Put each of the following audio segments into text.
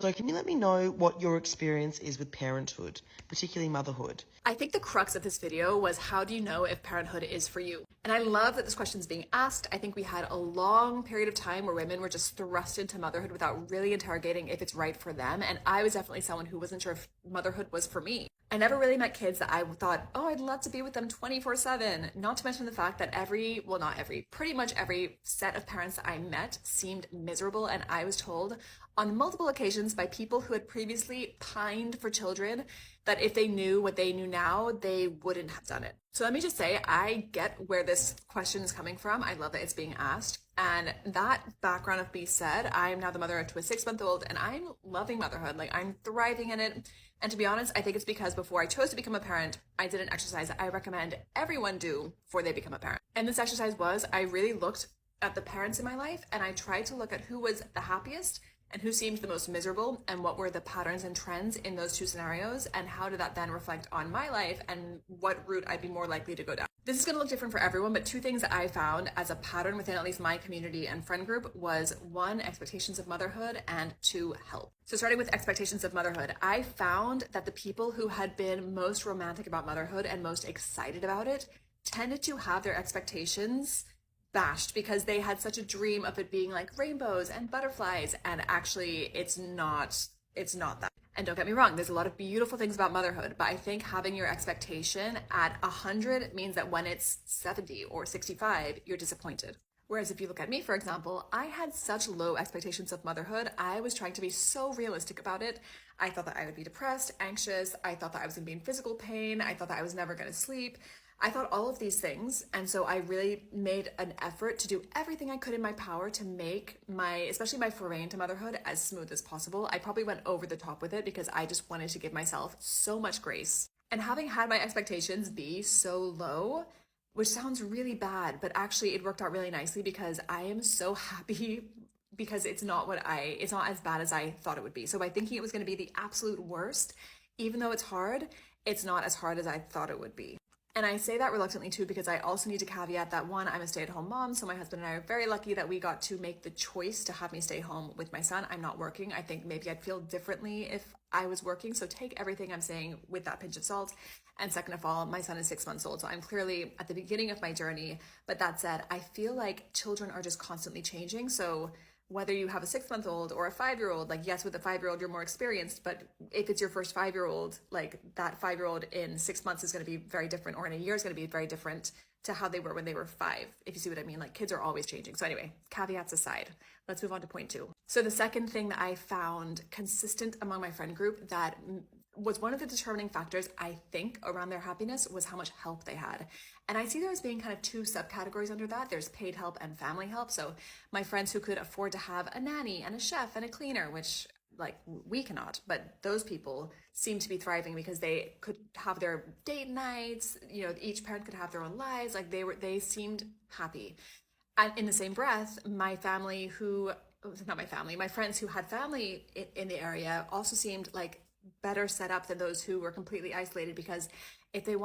So can you let me know what your experience is with parenthood, particularly motherhood? I think the crux of this video was, how do you know if parenthood is for you? And I love that this question is being asked. I think we had a long period of time where women were just thrust into motherhood without really interrogating if it's right for them. And I was definitely someone who wasn't sure if motherhood was for me. I never really met kids that I thought, oh, I'd love to be with them 24/7. Not to mention the fact that pretty much every set of parents that I met seemed miserable. And I was told on multiple occasions by people who had previously pined for children that if they knew what they knew now, they wouldn't have done it. So let me just say, I get where this question is coming from. I love that it's being asked. And that background of me said, I am now the mother to a 6-month-old and I'm loving motherhood. Like, I'm thriving in it. And to be honest, I think it's because before I chose to become a parent, I did an exercise that I recommend everyone do before they become a parent. And this exercise was, I really looked at the parents in my life and I tried to look at who was the happiest and who seemed the most miserable and what were the patterns and trends in those two scenarios, and how did that then reflect on my life and what route I'd be more likely to go down. This is going to look different for everyone, but two things that I found as a pattern within at least my community and friend group was, one, expectations of motherhood, and two, help. So starting with expectations of motherhood, I found that the people who had been most romantic about motherhood and most excited about it tended to have their expectations bashed because they had such a dream of it being like rainbows and butterflies, and actually it's not that. And don't get me wrong, there's a lot of beautiful things about motherhood, but I think having your expectation at 100 means that when it's 70 or 65, you're disappointed. Whereas if you look at me, for example, I had such low expectations of motherhood. I was trying to be so realistic about it. I thought that I would be depressed, anxious. I thought that I was going to be in physical pain. I thought that I was never going to sleep. I thought all of these things. And so I really made an effort to do everything I could in my power to make especially my foray into motherhood, as smooth as possible. I probably went over the top with it because I just wanted to give myself so much grace. And having had my expectations be so low, which sounds really bad, but actually it worked out really nicely because I am so happy because it's not as bad as I thought it would be. So by thinking it was going to be the absolute worst, even though it's hard, it's not as hard as I thought it would be. And I say that reluctantly too, because I also need to caveat that, one, I'm a stay-at-home mom, so my husband and I are very lucky that we got to make the choice to have me stay home with my son. I'm not working. I think maybe I'd feel differently if I was working, so take everything I'm saying with that pinch of salt. And second of all, my son is 6 months old, so I'm clearly at the beginning of my journey. But that said, I feel like children are just constantly changing. So whether you have a 6-month-old or a 5-year-old, like, yes, with a 5-year-old, you're more experienced, but if it's your first 5-year-old, like, that 5-year-old in 6 months is going to be very different, or in a year is going to be very different to how they were when they were 5, if you see what I mean. Like, kids are always changing. So anyway, caveats aside, let's move on to point 2. So the second thing that I found consistent among my friend group that was one of the determining factors, I think, around their happiness was how much help they had. And I see there as being kind of two subcategories under that. There's paid help and family help. So my friends who could afford to have a nanny and a chef and a cleaner, which, like, we cannot, but those people seem to be thriving because they could have their date nights, each parent could have their own lives. Like, they seemed happy. And in the same breath, my friends who had family in the area also seemed like better set up than those who were completely isolated, because if they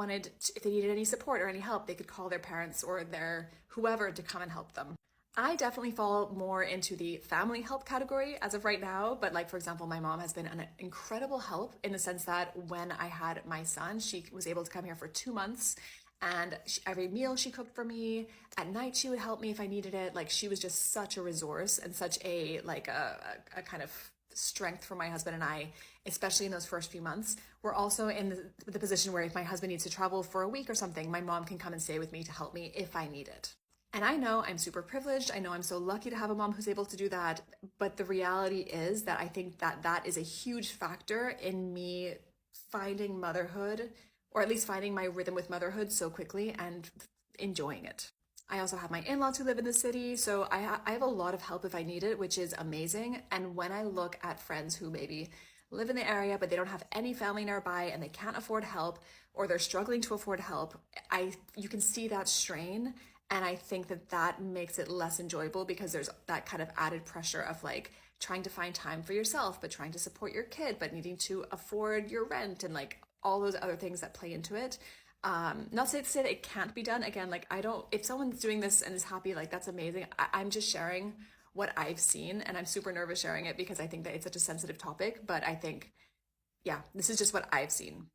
needed any support or any help, they could call their parents or their whoever to come and help them. I definitely fall more into the family help category as of right now, but, like, for example, my mom has been an incredible help in the sense that when I had my son, she was able to come here for 2 months, and every meal she cooked for me. At night, she would help me if I needed it. Like, she was just such a resource and such a kind of strength for my husband and I, especially in those first few months. We're also in the position where if my husband needs to travel for a week or something, my mom can come and stay with me to help me if I need it. And I know I'm super privileged. I know I'm so lucky to have a mom who's able to do that. But the reality is that I think that is a huge factor in me finding motherhood, or at least finding my rhythm with motherhood so quickly and enjoying it. I also have my in-laws who live in the city, so I have a lot of help if I need it, which is amazing. And when I look at friends who maybe live in the area, but they don't have any family nearby and they can't afford help, or they're struggling to afford help, you can see that strain. And I think that makes it less enjoyable because there's that kind of added pressure of, like, trying to find time for yourself, but trying to support your kid, but needing to afford your rent and, like, all those other things that play into it. Not to say that it can't be done. Again, like, if someone's doing this and is happy, like, that's amazing. I'm just sharing what I've seen. And I'm super nervous sharing it because I think that it's such a sensitive topic, but I think, yeah, this is just what I've seen.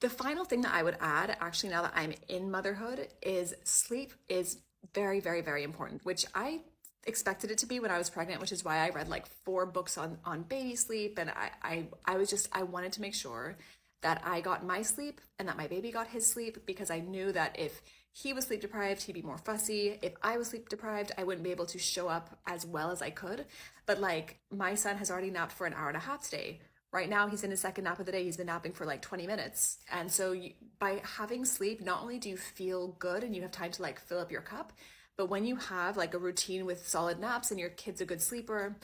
The final thing that I would add, actually, now that I'm in motherhood, is sleep is very, very, very important, which I expected it to be when I was pregnant, which is why I read like 4 books on baby sleep. And I wanted to make sure that I got my sleep and that my baby got his sleep, because I knew that if he was sleep deprived, he'd be more fussy. If I was sleep deprived, I wouldn't be able to show up as well as I could. But like, my son has already napped for an hour and a half today. Right now, he's in his second nap of the day. He's been napping for like 20 minutes. And so by having sleep, not only do you feel good and you have time to like fill up your cup, but when you have like a routine with solid naps and your kid's a good sleeper,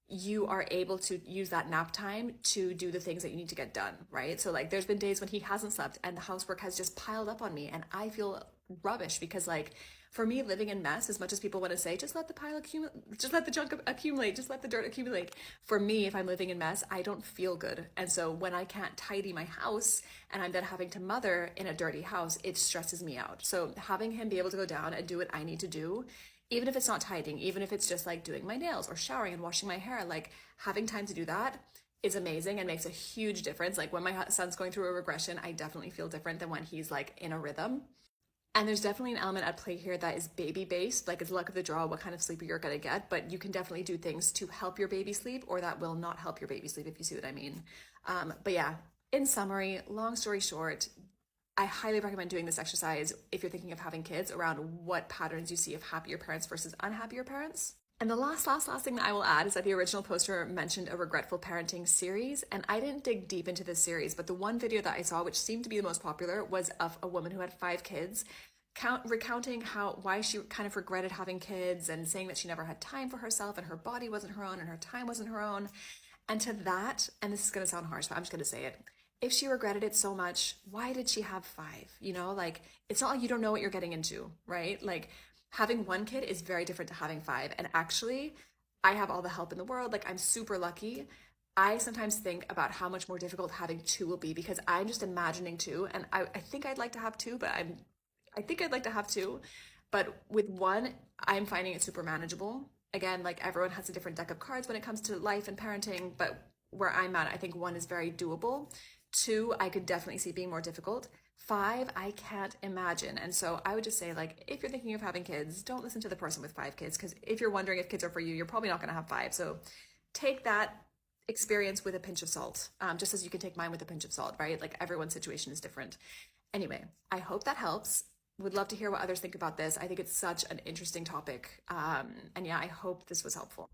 you are able to use that nap time to do the things that you need to get done, right? So like, there's been days when he hasn't slept and the housework has just piled up on me and I feel rubbish, because like, for me, living in mess, as much as people want to say, just let the pile accumulate, just let the junk accumulate, just let the dirt accumulate. For me, if I'm living in mess, I don't feel good. And so when I can't tidy my house and I'm then having to mother in a dirty house, it stresses me out. So having him be able to go down and do what I need to do, even if it's not tidying, even if it's just like doing my nails or showering and washing my hair, like having time to do that is amazing and makes a huge difference. Like when my son's going through a regression, I definitely feel different than when he's like in a rhythm. And there's definitely an element at play here that is baby based, like it's luck of the draw what kind of sleep you're going to get, but you can definitely do things to help your baby sleep or that will not help your baby sleep, if you see what I mean. But yeah, in summary, long story short, I highly recommend doing this exercise if you're thinking of having kids, around what patterns you see of happier parents versus unhappier parents. And the last thing that I will add is that the original poster mentioned a regretful parenting series, and I didn't dig deep into this series, but the one video that I saw, which seemed to be the most popular, was of a woman who had 5 kids, recounting why she kind of regretted having kids and saying that she never had time for herself and her body wasn't her own and her time wasn't her own. And to that, and this is going to sound harsh, but I'm just going to say it, if she regretted it so much, why did she have 5? You know, like, it's not like you don't know what you're getting into, right? Like, having 1 kid is very different to having 5. And actually, I have all the help in the world. Like, I'm super lucky. I sometimes think about how much more difficult having 2 will be, because I'm just imagining 2. And I think I'd like to have 2, but I think I'd like to have 2. But with 1, I'm finding it super manageable. Again, like, everyone has a different deck of cards when it comes to life and parenting, but where I'm at, I think 1 is very doable. 2, I could definitely see being more difficult. 5, I can't imagine. And so I would just say, like, if you're thinking of having kids, don't listen to the person with 5 kids, because if you're wondering if kids are for you, you're probably not going to have 5. So take that experience with a pinch of salt, just as you can take mine with a pinch of salt, right? Like, everyone's situation is different. Anyway, I hope that helps. Would love to hear what others think about this. I think it's such an interesting topic. And yeah, I hope this was helpful.